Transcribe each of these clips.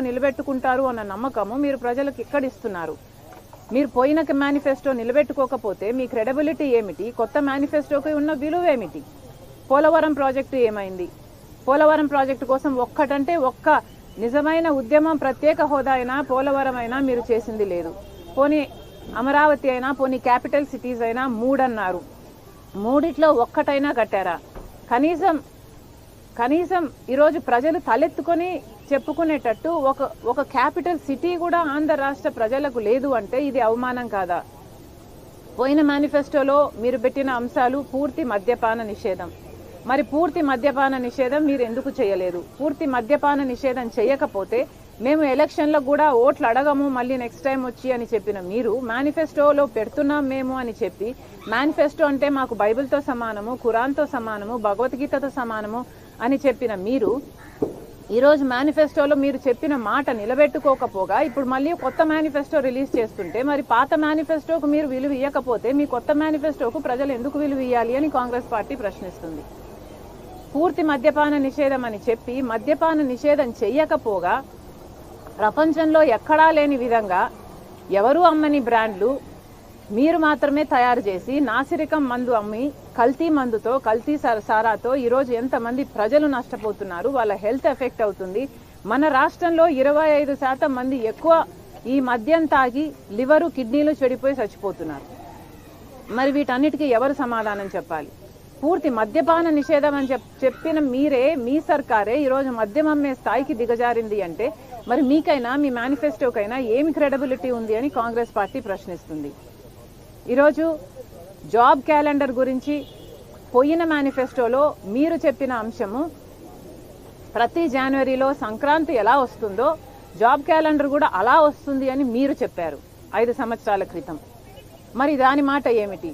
నిలబెట్టుకుంటారు అన్న నమ్మకము మీరు ప్రజలకు ఎక్కడ ఇస్తున్నారు? మీరు పోయిన మేనిఫెస్టో నిలబెట్టుకోకపోతే మీ క్రెడిబిలిటీ ఏమిటి? కొత్త మేనిఫెస్టోకి ఉన్న విలువ ఏమిటి? పోలవరం ప్రాజెక్టు ఏమైంది? పోలవరం ప్రాజెక్టు కోసం ఒక్క నిజమైన ఉద్యమం, ప్రత్యేక హోదా అయినా పోలవరం అయినా మీరు చేసింది లేదు. పోనీ అమరావతి అయినా, పోనీ క్యాపిటల్ సిటీస్ అయినా 3 అన్నారు. 3 ఒక్కటైనా కట్టారా? కనీసం ఈరోజు ప్రజలు తలెత్తుకొని చెప్పుకునేటట్టు ఒక క్యాపిటల్ సిటీ కూడా ఆంధ్ర రాష్ట్ర ప్రజలకు లేదు అంటే ఇది అవమానం కాదా? పోయిన మేనిఫెస్టోలో మీరు పెట్టిన అంశాలు పూర్తి మద్యపాన నిషేధం. మరి పూర్తి మద్యపాన నిషేధం మీరు ఎందుకు చేయలేదు? పూర్తి మద్యపాన నిషేధం చేయకపోతే మేము ఎలక్షన్లో కూడా ఓట్లు అడగము మళ్ళీ నెక్స్ట్ టైం వచ్చి అని చెప్పిన మీరు మేనిఫెస్టోలో పెడుతున్నాం మేము అని చెప్పి, మేనిఫెస్టో అంటే మాకు బైబిల్తో సమానము, ఖురాన్తో సమానము, భగవద్గీతతో సమానము అని చెప్పిన మీరు ఈరోజు మేనిఫెస్టోలో మీరు చెప్పిన మాట నిలబెట్టుకోకపోగా ఇప్పుడు మళ్ళీ కొత్త మేనిఫెస్టో రిలీజ్ చేస్తుంటే, మరి పాత మేనిఫెస్టోకు మీరు విలువ ఇవ్వకపోతే మీ కొత్త మేనిఫెస్టోకు ప్రజలు ఎందుకు విలువ ఇవ్వాలి అని కాంగ్రెస్ పార్టీ ప్రశ్నిస్తుంది. పూర్తి మద్యపాన నిషేధం అని చెప్పి మద్యపాన నిషేధం చెయ్యకపోగా ప్రపంచంలో ఎక్కడా లేని విధంగా ఎవరూ అమ్మని బ్రాండ్లు మీరు మాత్రమే తయారు చేసి నాసిరకం మందు అమ్మి కల్తీ మందుతో, కల్తీ సారాతో ఈరోజు ఎంతమంది ప్రజలు నష్టపోతున్నారు, వాళ్ళ హెల్త్ ఎఫెక్ట్ అవుతుంది. మన రాష్ట్రంలో 25% మంది ఎక్కువ ఈ మద్యం తాగి లివరు, కిడ్నీలు చెడిపోయి చచ్చిపోతున్నారు. మరి వీటన్నిటికీ ఎవరు సమాధానం చెప్పాలి? పూర్తి మద్యపాన నిషేధం అని చెప్పిన మీరే, మీ సర్కారే ఈరోజు మద్యం అమ్మే స్థాయికి దిగజారింది అంటే మరి మీకైనా, మీ మేనిఫెస్టోకైనా ఏమి క్రెడిబిలిటీ ఉంది అని కాంగ్రెస్ పార్టీ ప్రశ్నిస్తుంది. ఈరోజు జాబ్ క్యాలెండర్ గురించి పోయిన మేనిఫెస్టోలో మీరు చెప్పిన అంశము ప్రతి జనవరిలో సంక్రాంతి ఎలా వస్తుందో జాబ్ క్యాలెండర్ కూడా అలా వస్తుంది అని మీరు చెప్పారు 5 సంవత్సరాల క్రితం. మరి దాని మాట ఏమిటి?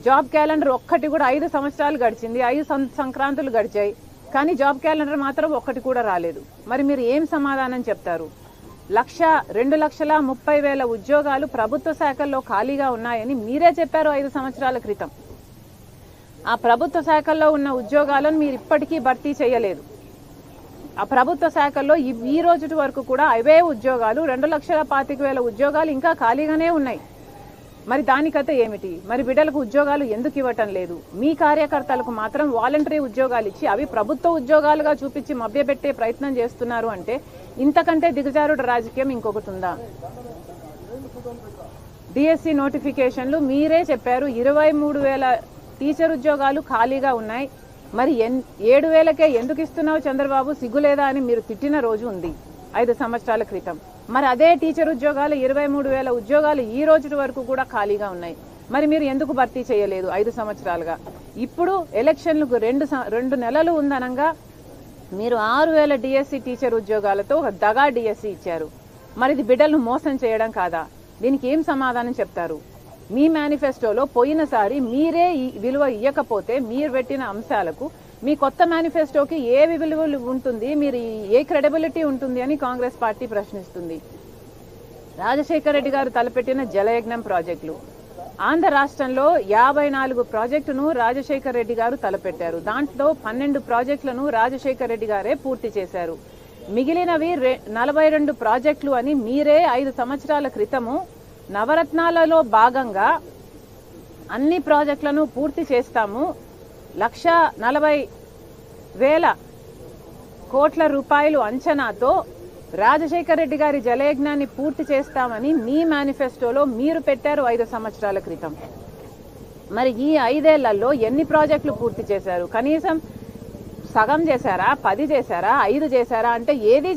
జాబ్ క్యాలెండర్ ఒక్కటి కూడా 5 సంవత్సరాలు గడిచింది, 5 సంక్రాంతులు గడిచాయి, కానీ జాబ్ క్యాలెండర్ మాత్రం ఒక్కటి కూడా రాలేదు. మరి మీరు ఏం సమాధానం చెప్తారు? 2,30,000 ఉద్యోగాలు ప్రభుత్వ శాఖల్లో ఖాళీగా ఉన్నాయని మీరే చెప్పారు 5 సంవత్సరాల క్రితం. ఆ ప్రభుత్వ శాఖల్లో ఉన్న ఉద్యోగాలను మీరు ఇప్పటికీ భర్తీ చేయలేదు. ఆ ప్రభుత్వ శాఖల్లో ఈ రోజు వరకు కూడా అవే ఉద్యోగాలు, 2,25,000 ఉద్యోగాలు ఇంకా ఖాళీగానే ఉన్నాయి. మరి దానికైతే ఏమిటి? మరి బిడ్డలకు ఉద్యోగాలు ఎందుకు ఇవ్వటం లేదు? మీ కార్యకర్తలకు మాత్రం వాలంటరీ ఉద్యోగాలు ఇచ్చి అవి ప్రభుత్వ ఉద్యోగాలుగా చూపించి మభ్యపెట్టే ప్రయత్నం చేస్తున్నారు అంటే ఇంతకంటే దిగజారుడు రాజకీయం ఇంకొకటి ఉందా? డిఎస్సి నోటిఫికేషన్లు మీరే చెప్పారు 23,000 టీచర్ ఉద్యోగాలు ఖాళీగా ఉన్నాయి. మరి 7,000కే ఎందుకు ఇస్తున్నావు చంద్రబాబు, సిగ్గులేదా అని మీరు తిట్టిన రోజు ఉంది 5 సంవత్సరాల క్రితం. మరి అదే టీచర్ ఉద్యోగాలు 23,000 ఉద్యోగాలు ఈ రోజు వరకు కూడా ఖాళీగా ఉన్నాయి. మరి మీరు ఎందుకు భర్తీ చేయలేదు 5 సంవత్సరాలుగా? ఇప్పుడు ఎలక్షన్లకు 2 నెలలు ఉందనంగా మీరు 6,000 డిఎస్సి టీచర్ ఉద్యోగాలతో ఒక దగా డిఎస్సి ఇచ్చారు. మరి ఇది బిడ్డలను మోసం చేయడం కాదా? దీనికి ఏం సమాధానం చెప్తారు? మీ మేనిఫెస్టోలో పోయినసారి మీరే విలువ ఇవ్వకపోతే మీరు పెట్టిన అంశాలకు మీ కొత్త మేనిఫెస్టోకి ఏ విలువ ఉంటుంది, మీరు ఏ క్రెడిబిలిటీ ఉంటుంది అని కాంగ్రెస్ పార్టీ ప్రశ్నిస్తుంది. రాజశేఖర రెడ్డి గారు తలపెట్టిన జలయజ్ఞం ప్రాజెక్టులు, ఆంధ్ర రాష్ట్రంలో 54 ప్రాజెక్టును రాజశేఖర రెడ్డి గారు తలపెట్టారు. దాంట్లో 12 ప్రాజెక్టులను రాజశేఖర రెడ్డి గారే పూర్తి చేశారు. మిగిలినవి 42 ప్రాజెక్టులు అని మీరే 5 సంవత్సరాల క్రితము నవరత్నాలలో భాగంగా అన్ని ప్రాజెక్టులను పూర్తి చేస్తాము, 1,40,000 కోట్ల రూపాయలు అంచనాతో రాజశేఖర రెడ్డి గారి జలయజ్ఞాన్ని పూర్తి చేస్తామని మీ మేనిఫెస్టోలో మీరు పెట్టారు 5 సంవత్సరాల క్రితం. మరి ఈ 5 ఏళ్లలో ఎన్ని ప్రాజెక్టులు పూర్తి చేశారు? కనీసం సగం చేశారా, 10 చేశారా, 5 చేశారా అంటే ఏదీ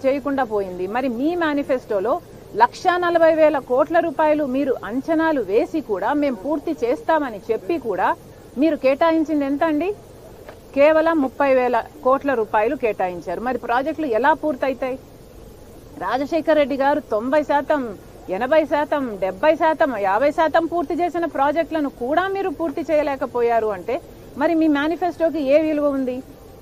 చేయకుండా పోయింది. మరి మీ మేనిఫెస్టోలో 1,40,000 కోట్ల రూపాయలు మీరు అంచనాలు వేసి కూడా మేము పూర్తి చేస్తామని చెప్పి కూడా మీరు కేటాయించింది ఎంత అండి? కేవలం 30,000 కోట్ల రూపాయలు కేటాయించారు. మరి ప్రాజెక్టులు ఎలా పూర్తయితాయి? రాజశేఖర రెడ్డి గారు 90%, 80%, 70%, 50% పూర్తి చేసిన ప్రాజెక్టులను కూడా మీరు పూర్తి చేయలేకపోయారు అంటే మరి మీ మేనిఫెస్టోకి ఏ విలువ ఉంది?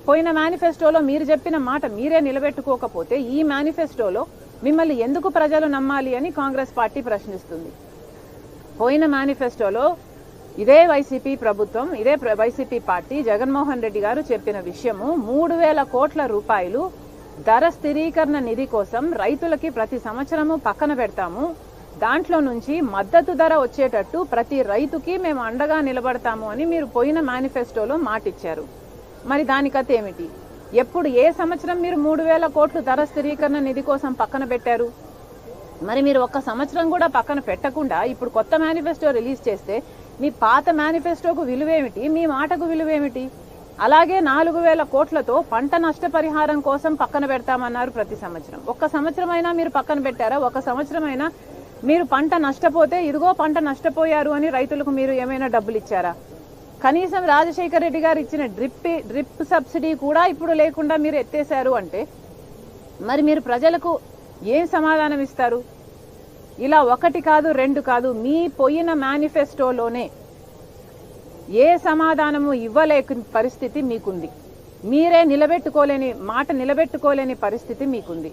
పోయిన మేనిఫెస్టోలో మీరు చెప్పిన మాట మీరే నిలబెట్టుకోకపోతే ఈ మేనిఫెస్టోలో మిమ్మల్ని ఎందుకు ప్రజలు నమ్మాలి అని కాంగ్రెస్ పార్టీ ప్రశ్నిస్తుంది. పోయిన మేనిఫెస్టోలో ఇదే వైసీపీ ప్రభుత్వం, ఇదే వైసీపీ పార్టీ, జగన్మోహన్ రెడ్డి గారు చెప్పిన విషయము 3,000 కోట్ల రూపాయలు ధర స్థిరీకరణ నిధి కోసం రైతులకి ప్రతి సంవత్సరము పక్కన పెడతాము, దాంట్లో నుంచి మద్దతు ధర వచ్చేటట్టు ప్రతి రైతుకి మేము అండగా నిలబడతాము అని మీరు పోయిన మేనిఫెస్టోలో మాటిచ్చారు. మరి దానికత ఏమిటి? ఎప్పుడు ఏ సంవత్సరం మీరు 3,000 కోట్లు ధర స్థిరీకరణ నిధి కోసం పక్కన పెట్టారు? మరి మీరు ఒక్క సంవత్సరం కూడా పక్కన పెట్టకుండా ఇప్పుడు కొత్త మేనిఫెస్టో రిలీజ్ చేస్తే మీ పాత మేనిఫెస్టోకు విలువేమిటి, మీ మాటకు విలువేమిటి? అలాగే 4,000 కోట్లతో పంట నష్టపరిహారం కోసం పక్కన పెడతామన్నారు ప్రతి సంవత్సరం. ఒక్క సంవత్సరం అయినా మీరు పక్కన పెట్టారా? ఒక సంవత్సరం అయినా మీరు పంట నష్టపోతే ఇదిగో పంట నష్టపోయారు అని రైతులకు మీరు ఏమైనా డబ్బులు ఇచ్చారా? కనీసం రాజశేఖర రెడ్డి గారు ఇచ్చిన డ్రిప్ సబ్సిడీ కూడా ఇప్పుడు లేకుండా మీరు ఎత్తేశారు అంటే మరి మీరు ప్రజలకు ఏం సమాధానం ఇస్తారు? ఇలా 1 కాదు 2 కాదు, మీ పోయిన మేనిఫెస్టోలోనే ఏ సమాధానము ఇవ్వలేక పరిస్థితి మీకుంది. మీరే నిలబెట్టుకోలేని పరిస్థితి మీకుంది.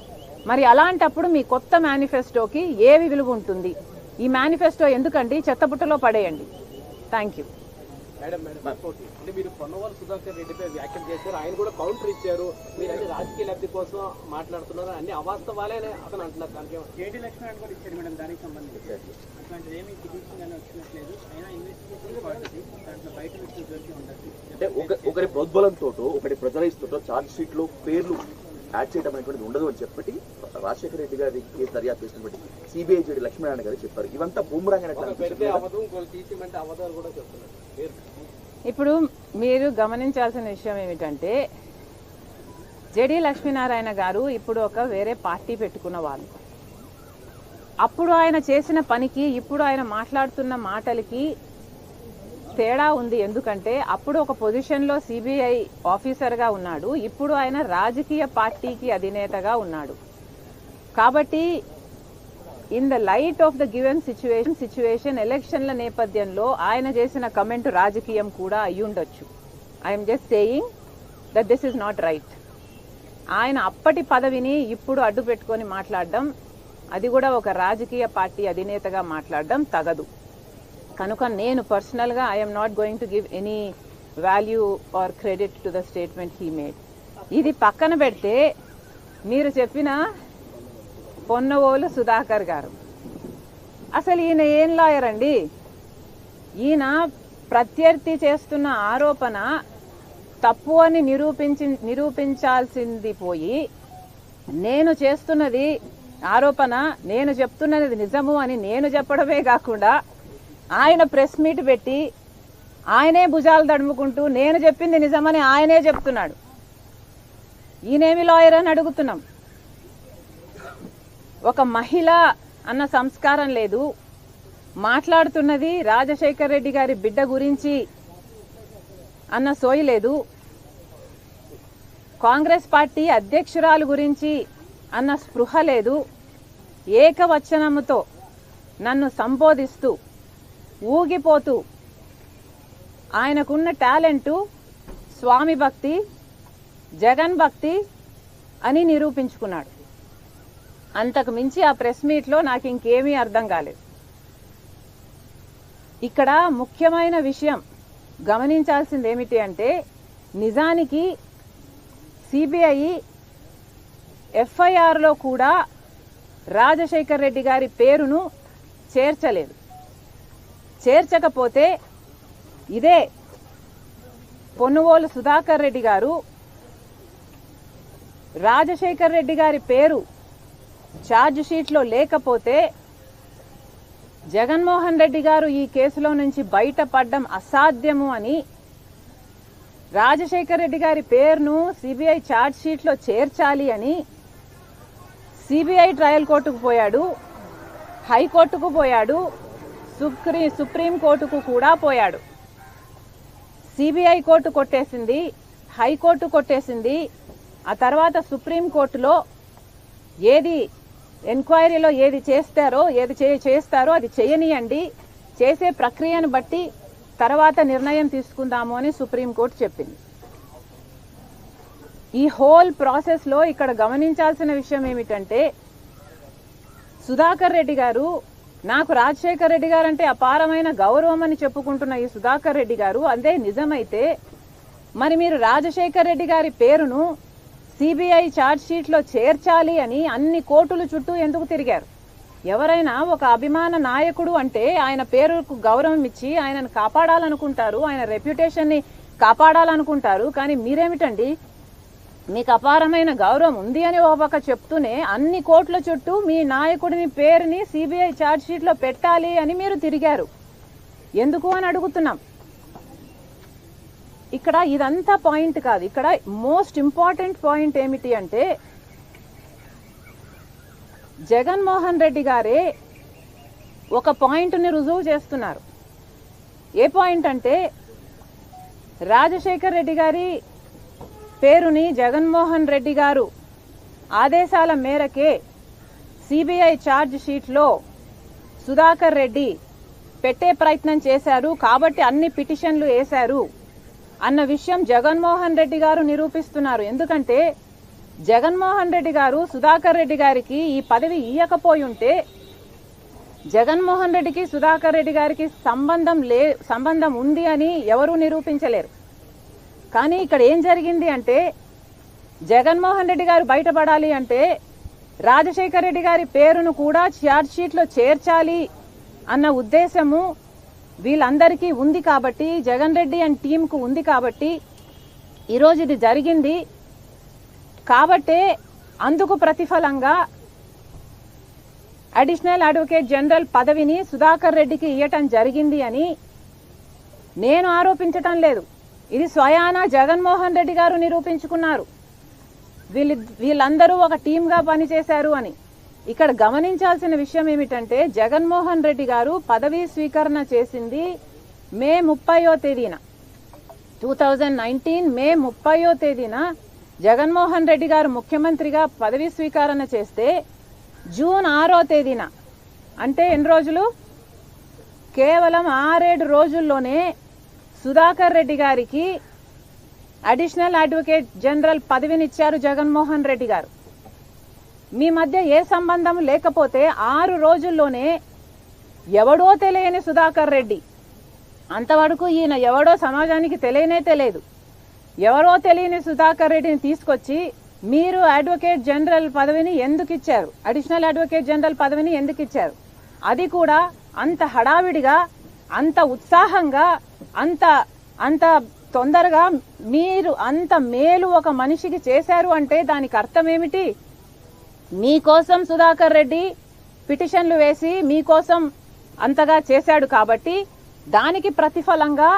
మరి అలాంటప్పుడు మీ కొత్త మేనిఫెస్టోకి ఏవి విలువ ఉంటుంది? ఈ మేనిఫెస్టో ఎందుకండి చెత్తపుట్టలో పడేయండి. Thank you. మేడం అంటే మీరు పొన్నవాళ్ళు సుధాకర్ రెడ్డిపై వ్యాఖ్యలు చేశారు, ఆయన కూడా కౌంటర్ ఇచ్చారు. మీరు అంటే రాజకీయ లబ్ధి కోసం మాట్లాడుతున్నారు, అన్ని అవాస్తవాలే అతను అంటున్నారు. దానికి కేటీ లక్ష్మణ్ కూడా ఇచ్చారు మేడం, దానికి సంబంధించి అట్లాంటిది ఏమి పిటిషన్ వచ్చినట్లేదు. అయినా ఇన్వెస్టిగేషన్ దాంట్లో బయట దొరికి ఉండదు. అంటే ఒకరి ప్రోద్బలంతో ఒకటి ప్రజలైస్తుంటో ఛార్జ్ షీట్ లో పేర్లు యాడ్ చేయడం అనేటువంటిది ఉండదు అని చెప్పి రాజశేఖర రెడ్డి గారి కేసు దర్యాప్తు చేసినటువంటి సిబిఐ జేడి లక్ష్మీనారాయణ గారు చెప్పారు. ఇవంతా బూమరాంగ్ ఇప్పుడు మీరు గమనించాల్సిన విషయం ఏమిటంటే జేడి లక్ష్మీనారాయణ గారు ఇప్పుడు ఒక వేరే పార్టీ పెట్టుకున్న వాళ్ళు. అప్పుడు ఆయన చేసిన పనికి ఇప్పుడు ఆయన మాట్లాడుతున్న మాటలకి తేడా ఉంది. ఎందుకంటే అప్పుడు ఒక పొజిషన్లో సిబిఐ ఆఫీసర్గా ఉన్నాడు, ఇప్పుడు ఆయన రాజకీయ పార్టీకి అధినేతగా ఉన్నాడు. కాబట్టి in the light of the given situation ఎలక్షన్ల నేపథ్యంలో ఆయన చేసిన కమెంట్ రాజకీయం కూడా అయ్యుండొచ్చు. I'm just saying that this is not right. ఆయన అప్పటి పదవిని ఇప్పుడు అడ్డు పెట్టుకొని మాట్లాడడం, అది కూడా ఒక రాజకీయ పార్టీ అధినేతగా మాట్లాడడం తగదు. కనుక నేను పర్సనల్గా I'm not going to give any value or credit to the statement he made. ఇది పక్కన పెడితే మీరు చెప్పిన పొన్నవోలు సుధాకర్ గారు అసలు ఈయన ఏం లాయర్ అండి? ఈయన ప్రత్యర్థి చేస్తున్న ఆరోపణ తప్పు అని నిరూపించాల్సింది పోయి నేను చేస్తున్నది ఆరోపణ, నేను చెప్తున్నది నిజము అని నేను చెప్పడమే కాకుండా ఆయన ప్రెస్ మీట్ పెట్టి ఆయనే భుజాలు దడుముకుంటూ నేను చెప్పింది నిజమని ఆయనే చెప్తున్నాడు. ఈయనేమి లాయర్ అని అడుగుతున్నాం. ఒక మహిళ అన్న సంస్కారం లేదు, మాట్లాడుతున్నది రాజశేఖర్ రెడ్డి గారి బిడ్డ గురించి అన్న సోయి లేదు, కాంగ్రెస్ పార్టీ అధ్యక్షురాలు గురించి అన్న స్పృహ లేదు. ఏకవచనముతో నన్ను సంబోధిస్తూ ఊగిపోతూ ఆయనకున్న టాలెంటు స్వామి భక్తి, జగన్ భక్తి అని నిరూపించుకున్నాడు. అంతకు మించి ఆ ప్రెస్ మీట్లో నాకు ఇంకేమీ అర్థం కాలేదు. ఇక్కడ ముఖ్యమైన విషయం గమనించాల్సింది ఏమిటి అంటే నిజానికి సిబిఐ ఎఫ్ఐఆర్లో కూడా రాజశేఖర్ రెడ్డి గారి పేరును చేర్చలేదు. చేర్చకపోతే ఇదే పొన్నువోలు సుధాకర్ రెడ్డి గారు రాజశేఖర్ రెడ్డి గారి పేరు ఛార్జ్ షీట్లో లేకపోతే జగన్మోహన్ రెడ్డి గారు ఈ కేసులో నుంచి బయటపడడం అసాధ్యము అని రాజశేఖర్ రెడ్డి గారి పేరును సిబిఐ ఛార్జ్ షీట్లో చేర్చాలి అని సిబిఐ ట్రయల్ కోర్టుకు పోయాడు, హైకోర్టుకు పోయాడు, సుప్రీం కోర్టుకు కూడా పోయాడు. సిబిఐ కోర్టు కొట్టేసింది, హైకోర్టు కొట్టేసింది. ఆ తర్వాత సుప్రీం కోర్టులో ఏది ఎంక్వైరీలో ఏది చేస్తారో అది చేయనియండి, చేసే ప్రక్రియను బట్టి తర్వాత నిర్ణయం తీసుకుందాము అని సుప్రీంకోర్టు చెప్పింది. ఈ హోల్ ప్రాసెస్లో ఇక్కడ గమనించాల్సిన విషయం ఏమిటంటే సుధాకర్ రెడ్డి గారు, నాకు రాజశేఖర్ రెడ్డి గారు అంటే అపారమైన గౌరవం అని చెప్పుకుంటున్న ఈ సుధాకర్ రెడ్డి గారు అదే నిజమైతే మరి మీరు రాజశేఖర్ రెడ్డి గారి పేరును సిబిఐ ఛార్జ్ షీట్లో చేర్చాలి అని అన్ని కోర్టుల చుట్టూ ఎందుకు తిరిగారు? ఎవరైనా ఒక అభిమాన నాయకుడు అంటే ఆయన పేరుకు గౌరవం ఇచ్చి ఆయనను కాపాడాలనుకుంటారు, ఆయన రెప్యుటేషన్ని కాపాడాలనుకుంటారు. కానీ మీరేమిటండి, మీకు అపారమైన గౌరవం ఉంది అని ఒక చెప్తూనే అన్ని కోర్టుల చుట్టూ మీ నాయకుడిని పేరుని సిబిఐ ఛార్జ్ షీట్లో పెట్టాలి అని మీరు తిరిగారు. ఎందుకు అని అడుగుతున్నాం. ఇక్కడ ఇదంతా పాయింట్ కాదు. ఇక్కడ మోస్ట్ ఇంపార్టెంట్ పాయింట్ ఏమిటి అంటే, జగన్మోహన్ రెడ్డి గారే ఒక పాయింట్ని రుజువు చేస్తున్నారు. ఏ పాయింట్ అంటే, రాజశేఖర్ రెడ్డి గారి పేరుని జగన్మోహన్ రెడ్డి గారు ఆదేశాల మేరకే సిబిఐ ఛార్జ్ షీట్లో సుధాకర్ రెడ్డి పెట్టే ప్రయత్నం చేశారు కాబట్టి అన్ని పిటిషన్లు వేశారు అన్న విషయం జగన్మోహన్ రెడ్డి గారు నిరూపిస్తున్నారు. ఎందుకంటే జగన్మోహన్ రెడ్డి గారు సుధాకర్ రెడ్డి గారికి ఈ పదవి ఇయ్యకపోయి ఉంటే జగన్మోహన్ రెడ్డికి సుధాకర్ రెడ్డి గారికి సంబంధం ఉంది అని ఎవరూ నిరూపించలేరు. కానీ ఇక్కడ ఏం జరిగింది అంటే, జగన్మోహన్ రెడ్డి గారు బయటపడాలి అంటే రాజశేఖర్ రెడ్డి గారి పేరును కూడా ఛార్జ్ షీట్లో చేర్చాలి అన్న ఉద్దేశము వీళ్ళందరికీ ఉంది కాబట్టి, జగన్ రెడ్డి అండ్ టీంకు ఉంది కాబట్టి ఈరోజు ఇది జరిగింది. కాబట్టే అందుకు ప్రతిఫలంగా అడిషనల్ అడ్వకేట్ జనరల్ పదవిని సుధాకర్ రెడ్డికి ఇవ్వటం జరిగింది అని నేను ఆరోపించటం లేదు. ఇది స్వయానా జగన్మోహన్ రెడ్డి గారు నిరూపించుకున్నారు. వీళ్ళందరూ ఒక టీంగా పనిచేశారు అని. ఇక్కడ గమనించాల్సిన విషయం ఏమిటంటే, జగన్మోహన్ రెడ్డి గారు పదవీ స్వీకరణ చేసింది మే 30వ తేదీన 2019 మే 30వ తేదీన జగన్మోహన్ రెడ్డి గారు ముఖ్యమంత్రిగా పదవీ స్వీకరణ చేస్తే జూన్ 6వ తేదీన, అంటే ఎన్ని రోజులు, కేవలం 6-7 రోజుల్లోనే సుధాకర్ రెడ్డి గారికి అడిషనల్ అడ్వకేట్ జనరల్ పదవినిచ్చారు జగన్మోహన్ రెడ్డి గారు. మీ మధ్య ఏ సంబంధం లేకపోతే 6 రోజుల్లోనే ఎవడో తెలియని సుధాకర్ రెడ్డి, అంతవరకు ఈయన ఎవడో సమాజానికి తెలియదు, ఎవరో తెలియని సుధాకర్ రెడ్డిని తీసుకొచ్చి మీరు అడ్వకేట్ జనరల్ పదవిని ఎందుకు ఇచ్చారు, అడిషనల్ అడ్వకేట్ జనరల్ పదవిని ఎందుకు ఇచ్చారు, అది కూడా అంత హడావిడిగా, అంత ఉత్సాహంగా, అంత తొందరగా మీరు అంత మేలు ఒక మనిషికి చేశారు అంటే దానికి అర్థం ఏమిటి? మీకోసం సుధాకర్ రెడ్డి పిటిషన్లు వేసి మీకోసం అంతగా చేశాడు కాబట్టి దానికి ప్రతిఫలంగా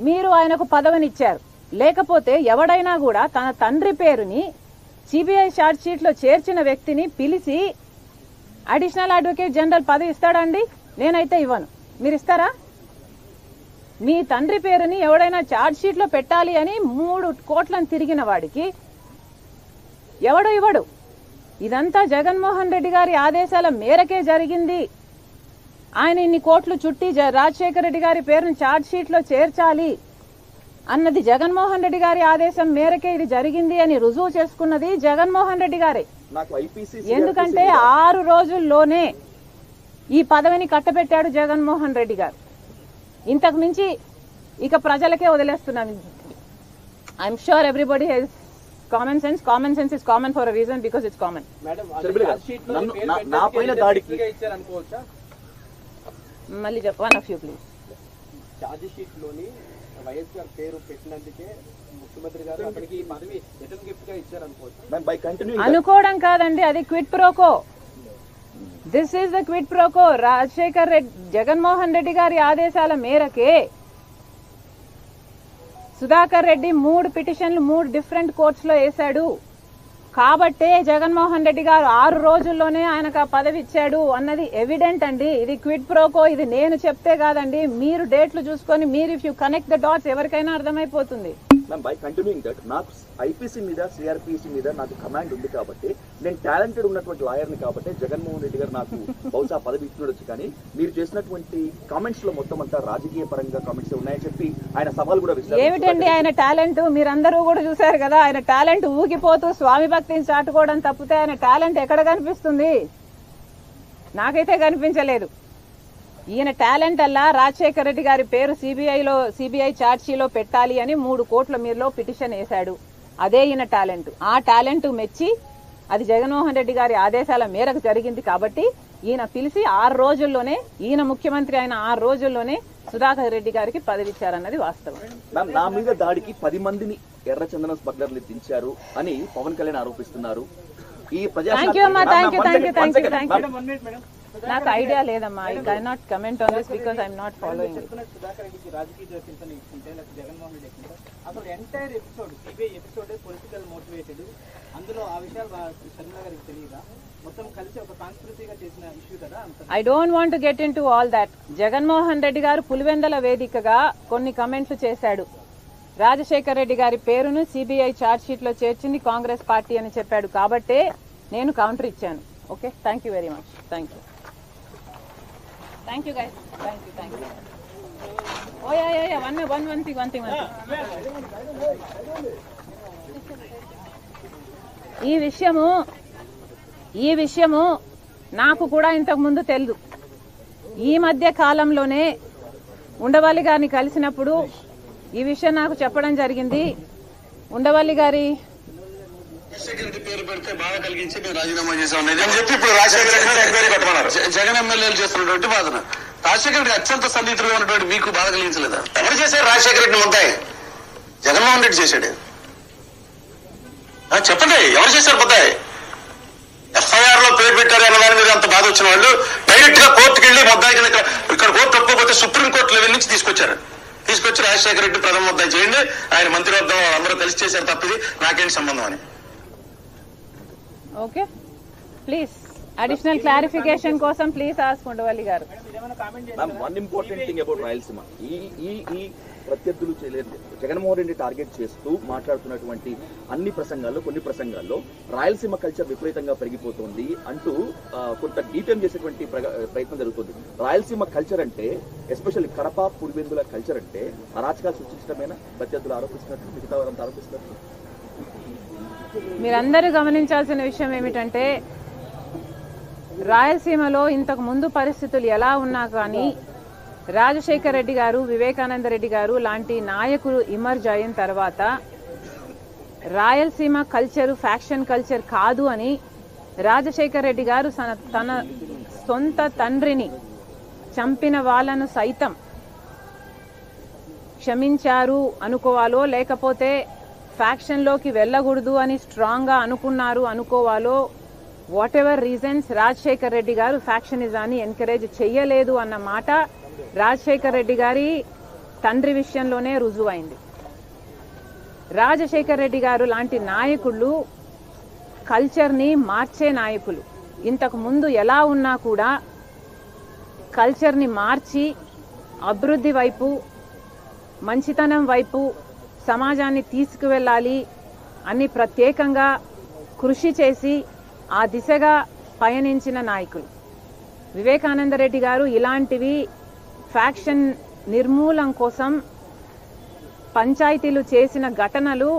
మీరు ఆయనకు పదవినిచ్చారు. లేకపోతే ఎవడైనా కూడా తన తండ్రి పేరుని సిబిఐ ఛార్జ్ షీట్లో చేర్చిన వ్యక్తిని పిలిచి అడిషనల్ అడ్వకేట్ జనరల్ పదవి ఇస్తాడండి? నేనైతే ఇవ్వను. మీరు ఇస్తారా? మీ తండ్రి పేరుని ఎవడైనా ఛార్జ్ షీట్లో పెట్టాలి అని 3 కోట్లను తిరిగిన వాడికి ఎవడు ఇవ్వడు. ఇదంతా జగన్మోహన్ రెడ్డి గారి ఆదేశాల మేరకే జరిగింది. ఆయన ఇన్ని కోట్లు చుట్టి రాజశేఖర రెడ్డి గారి పేరును ఛార్జ్ షీట్లో చేర్చాలి అన్నది జగన్మోహన్ రెడ్డి గారి ఆదేశం మేరకే ఇది జరిగింది అని రుజువు చేసుకున్నది జగన్మోహన్ రెడ్డి గారే. ఎందుకంటే 6 రోజుల్లోనే ఈ పదవిని కట్టబెట్టాడు జగన్మోహన్ రెడ్డి గారు. ఇంతకు మించి ఇక ప్రజలకే వదిలేస్తున్నాను. I'm sure everybody has common sense. Common sense is common for a reason, because it's common. మళ్ళీ one of you please. Charge sheet లోని వైఎస్ఆర్ పేరు పెట్టినందుకే ముఖ్యమంత్రి గారు అక్కడికి ఈ పదవి రిటర్న్ గిఫ్ట్ గా ఇచ్చారనుకోవచ్చు. అనుకోవడం కాదండి, అది quid pro quo. This is the quid pro quo. Rajasekhar Reddy, Jaganmohan Reddy గారి ఆదేశాల మేరకే సుధాకర్ రెడ్డి 3 పిటిషన్లు 3 డిఫరెంట్ కోర్ట్స్ లో వేశాడు. కాబట్టే జగన్మోహన్ రెడ్డి గారు 6 రోజుల్లోనే ఆయనకు ఆ పదవి ఇచ్చాడు అన్నది ఎవిడెంట్ అండి. ఇది క్విడ్ ప్రోకో. ఇది నేను చెప్తే కాదండి, మీరు డేట్లు చూసుకొని మీరు if you connect the dots ఎవరికైనా అర్థమైపోతుంది. బై కంటిన్యూయింగ్ దట్, నాకు ఐపీసీ మీద సిఆర్పిసి మీద నాకు కమాండ్ ఉంది కాబట్టి, నేను టాలెంటెడ్ ఉన్నటువంటి లాయర్ని కాబట్టి జగన్మోహన్ రెడ్డి గారు నాకు బహుశా పదవి ఇచ్చినొచ్చు. కానీ మీరు చేసినటువంటి కామెంట్స్ లో మొత్తం అంతా రాజకీయ పరంగా కామెంట్స్ ఉన్నాయని చెప్పి ఆయన సవాల్ కూడా విసిరారు. ఏమిటండి ఆయన టాలెంట్? మీరందరూ కూడా చూశారు కదా, ఆయన టాలెంట్ ఊగిపోతూ స్వామి భక్తిని చాటుకోవడం తప్పితే ఆయన టాలెంట్ ఎక్కడ కనిపిస్తుంది? నాకైతే కనిపించలేదు. ఈయన టాలెంట్ అల్లా రాజశేఖర రెడ్డి గారి పేరు సిబిఐ ఛార్జ్ షీట్లో పెట్టాలి అని 3 కోట్ల మీరులో పిటిషన్ వేశాడు. అదే ఈయన టాలెంట్. ఆ టాలెంట్ మెచ్చి అది జగన్మోహన్ రెడ్డి గారి ఆదేశాల మేరకు జరిగింది కాబట్టి ఈయన పిలిచి 6 రోజుల్లోనే, ఈయన ముఖ్యమంత్రి అయిన 6 రోజుల్లోనే సుధాకర్ రెడ్డి గారికి పదవి ఇచ్చారన్నది వాస్తవం. మ్యామ్, నా మీద దాడికి 10 మందిని ఎర్రచందనం స్మగ్లర్లు దించారు అని పవన్ కళ్యాణ్ ఆరోపిస్తున్నారు. ఈ నాకు ఐడియా లేదమ్మా. I can not comment on this because I'm not following. అసలు entire episode CBI episode political motivated. అందులో ఆ విషయాలు శర్మ గారికి తెలియదా? మొత్తం కలిసి ఒక కాన్స్పిరసీగా చేసిన ఇష్యూ కదా. I don't want to get into all that. Jaganmohan Reddy గారు పులివెందల వేదికగా కొన్ని కమెంట్లు చేశాడు. రాజశేఖర్ రెడ్డి గారి పేరును సిబిఐ ఛార్జ్ షీట్ లో చేర్చింది కాంగ్రెస్ పార్టీ అని చెప్పాడు కాబట్టే నేను కౌంటర్ ఇచ్చాను. Okay, thank you very much. Thank you guys. Thank you. Oh yeah one thing. ఈ విషయము నాకు కూడా ఇంతకు ముందు తెలుసు. ఈ మధ్య కాలంలోనే ఉండవల్లి గారిని కలిసినప్పుడు ఈ విషయం నాకు చెప్పడం జరిగింది. ఉండవల్లి గారి పేరు పెడితే బాధ కలిగించి మేము రాజీనామా చేసాం అని చెప్పి ఇప్పుడు రాజశేఖర రెడ్డి ఎంక్వైరీ కట్టమన్నారు. జగన్ ఎమ్మెల్యేలు చేస్తున్నటువంటి వాదన. రాజశేఖర రెడ్డి అత్యంత సన్నిహితులుగా ఉన్నటువంటి మీకు బాధ కలిగించలేదా? ఎవరు చేశారు రాజశేఖర రెడ్డిని ముద్దాయి? జగన్మోహన్ రెడ్డి చేశాడు. చెప్పండి, ఎవరు చేశారు ముద్దాయి? ఎఫ్ఐఆర్ లో పేరు పెట్టారు అన్న దాని మీద అంత బాధ వచ్చిన వాళ్ళు డైరెక్ట్ గా కోర్టుకు వెళ్లి ముద్దాయి ఇక్కడ కోర్టు ఒప్పుకోకపోతే సుప్రీంకోర్టు లెవెల్ నుంచి తీసుకొచ్చి రాజశేఖర రెడ్డి ప్రథమ ముద్దాయి చేయండి, ఆయన మంత్రివర్గం అందరూ కలిసి చేశారు తప్పిది నాకేంటి సంబంధం అని. ఓకే, ప్లీజ్ అడిషనల్ క్లారిఫికేషన్ కోసం ప్లీజ్ ఆస్క్ ఉండవల్లి గారు. One important thing about Rayalaseema, ఈ ప్రత్యర్థులు జగన్మోహన్ రెడ్డి టార్గెట్ చేస్తూ మాట్లాడుతున్నటువంటి అన్ని ప్రసంగాల్లో, కొన్ని ప్రసంగాల్లో రాయలసీమ కల్చర్ విపరీతంగా పెరిగిపోతుంది అంటూ కొంత డీటెయిల్ చేసేటువంటి ప్రయత్నం జరుగుతుంది. రాయలసీమ కల్చర్ అంటే, ఎస్పెషల్లీ కడప పులివెందుల కల్చర్ అంటే అరాచకాలు సృష్టించడమేనా ప్రత్యర్థులు ఆరోపిస్తున్నట్టు, మిగతా వారంతా ఆరోపిస్తున్నట్టు? మీరందరూ గమనించాల్సిన విషయం ఏమిటంటే, రాయలసీమలో ఇంతకు ముందు పరిస్థితులు ఎలా ఉన్నా కానీ రాజశేఖర్ రెడ్డి గారు, వివేకానంద రెడ్డి గారు లాంటి నాయకులు ఇమర్జ్ అయిన తర్వాత రాయలసీమ కల్చరు ఫ్యాక్షన్ కల్చర్ కాదు అని రాజశేఖర్ రెడ్డి గారు తన సొంత తండ్రిని చంపిన వాళ్ళను సైతం క్షమించారు అనుకోవాలో, లేకపోతే ఫ్యాక్షన్లోకి వెళ్ళకూడదు అని స్ట్రాంగ్గా అనుకోవాలో, whatever reasons, Rajasekhar Reddy గారు ఫ్యాక్షనిజాన్ని ఎంకరేజ్ చెయ్యలేదు అన్న మాట రాజశేఖర్ రెడ్డి గారి తండ్రి విషయంలోనే రుజువైంది. రాజశేఖర్ రెడ్డి గారు లాంటి నాయకులు కల్చర్ని మార్చే నాయకులు. ఇంతకు ముందు ఎలా ఉన్నా కూడా కల్చర్ని మార్చి అభివృద్ధి వైపు, మంచితనం వైపు సమాజాన్ని తీసుకువెళ్ళాలి అని ప్రత్యేకంగా కృషి చేసి ఆ దిశగా పయనించిన నాయకులు. వివేకానంద రెడ్డి గారు ఇలాంటివి ఫ్యాక్షన్ నిర్మూలన కోసం పంచాయతీలు చేసిన ఘటనలు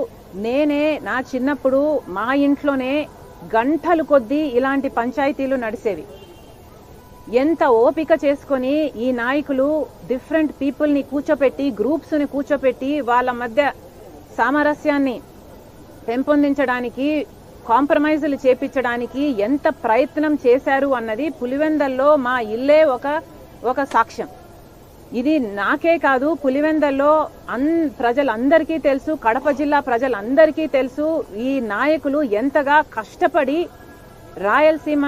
నేనే నా చిన్నప్పుడు మా ఇంట్లోనే గంటలు కొద్దీ ఇలాంటి పంచాయతీలు నడిచేవి. ఎంత ఓపిక చేసుకొని ఈ నాయకులు డిఫరెంట్ పీపుల్ని కూర్చోపెట్టి, గ్రూప్స్ని కూర్చోపెట్టి వాళ్ళ మధ్య సామరస్యాన్ని పెంపొందించడానికి, కాంప్రమైజులు చేపించడానికి ఎంత ప్రయత్నం చేశారు అన్నది పులివెందల్లో మా ఇల్లే ఒక సాక్ష్యం. ఇది నాకే కాదు, పులివెందల్లో ప్రజలందరికీ తెలుసు, కడప జిల్లా ప్రజలందరికీ తెలుసు ఈ నాయకులు ఎంతగా కష్టపడి రాయలసీమ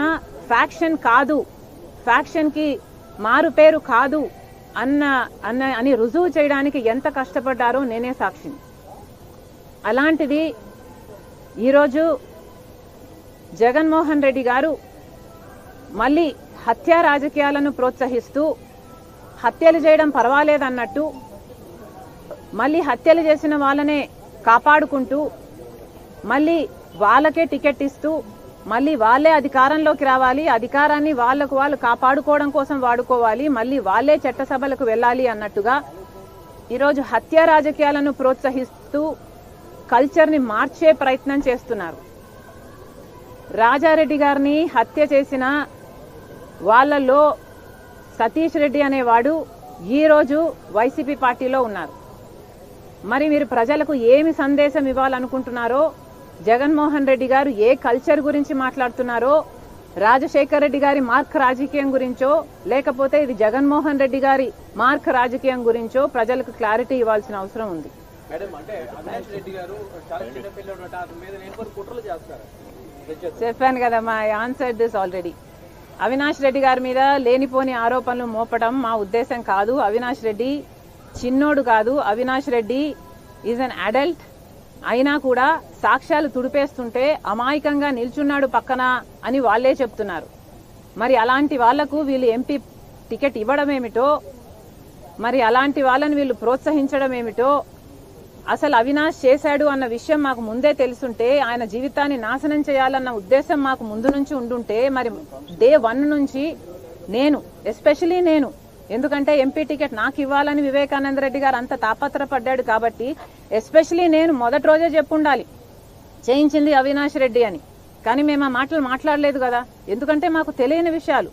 ఫ్యాక్షన్ కాదు, ఫ్యాక్షన్కి మారు పేరు కాదు అని రుజువు చేయడానికి ఎంత కష్టపడ్డారో నేనే సాక్షిని. అలాంటిది ఈరోజు జగన్మోహన్ రెడ్డి గారు మళ్ళీ హత్యా రాజకీయాలను ప్రోత్సహిస్తూ, హత్యలు చేయడం పర్వాలేదన్నట్టు మళ్ళీ హత్యలు చేసిన వాళ్ళనే కాపాడుకుంటూ, మళ్ళీ వాళ్ళకే టికెట్ ఇస్తూ, మళ్ళీ వాళ్ళే అధికారంలోకి రావాలి, అధికారాన్ని వాళ్లకు వాళ్ళు కాపాడుకోవడం కోసం వాడుకోవాలి, మళ్ళీ వాళ్ళే చట్టసభలకు వెళ్ళాలి అన్నట్టుగా ఈరోజు హత్యా రాజకీయాలను ప్రోత్సహిస్తూ కల్చర్ని మార్చే ప్రయత్నం చేస్తున్నారు. రాజారెడ్డి గారిని హత్య చేసిన వాళ్ళల్లో సతీష్ రెడ్డి అనేవాడు ఈరోజు వైసీపీ పార్టీలో ఉన్నారు. మరి మీరు ప్రజలకు ఏమి సందేశం ఇవ్వాలనుకుంటున్నారో, జగన్మోహన్ రెడ్డి గారు ఏ కల్చర్ గురించి మాట్లాడుతున్నారో, రాజశేఖర్ రెడ్డి గారి మార్క్ రాజకీయం గురించో లేకపోతే ఇది జగన్మోహన్ రెడ్డి గారి మార్క్ రాజకీయం గురించో ప్రజలకు క్లారిటీ ఇవ్వాల్సిన అవసరం ఉంది. మేడం అంటే అవినాష్ రెడ్డి గారు చాలా చిన్న పిల్లడు అతని మీద నేను కొన్ని కుట్రలు చేస్తారు. చెప్పాను కదమ్మా, I answered this already. Avinash Reddy గారి మీద లేనిపోని ఆరోపణలు మోపడం మా ఉద్దేశం కాదు. అవినాష్ రెడ్డి చిన్నోడు కాదు. Avinash Reddy is an adult. అయినా కూడా సాక్ష్యాలు తుడిపేస్తుంటే అమాయకంగా నిల్చున్నాడు పక్కన అని వాళ్లే చెప్తున్నారు. మరి అలాంటి వాళ్లకు వీళ్ళు ఎంపీ టికెట్ ఇవ్వడం ఏమిటో, మరి అలాంటి వాళ్ళని వీళ్ళు ప్రోత్సహించడం ఏమిటో, అసలు అవినాష్ చేశాడు అన్న విషయం మాకు ముందే తెలుసుంటే, ఆయన జీవితాన్ని నాశనం చేయాలన్న ఉద్దేశం మాకు ముందు నుంచి ఉండుంటే, మరి డే 1 నుంచి నేను ఎస్పెషలీ నేను, ఎందుకంటే ఎంపీ టికెట్ నాకు ఇవ్వాలని వివేకానంద రెడ్డి గారు అంత తాపత్రపడ్డాడు కాబట్టి ఎస్పెషలీ నేను మొదటి రోజే చెప్పుండాలి చేయించింది అవినాష్ రెడ్డి అని. కానీ మేము ఆ మాటలు మాట్లాడలేదు కదా, ఎందుకంటే మాకు తెలియని విషయాలు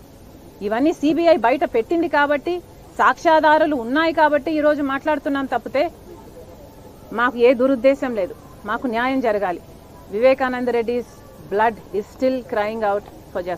ఇవన్నీ సిబిఐ బయట పెట్టింది కాబట్టి, సాక్ష్యాధారాలు ఉన్నాయి కాబట్టి ఈరోజు మాట్లాడుతున్నాం తప్పితే మాకు ఏ దురుద్దేశం లేదు. మాకు న్యాయం జరగాలి. Vivekananda Reddy's blood is still crying out for justice.